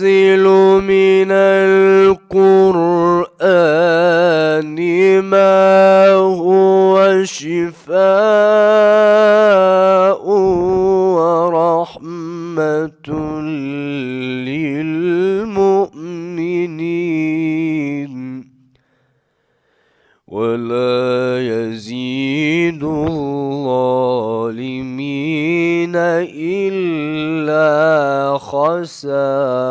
وننزل من القرآن ما هو شفاء ورحمة للمؤمنين ولا يزيد الظالمين إلا خسارا.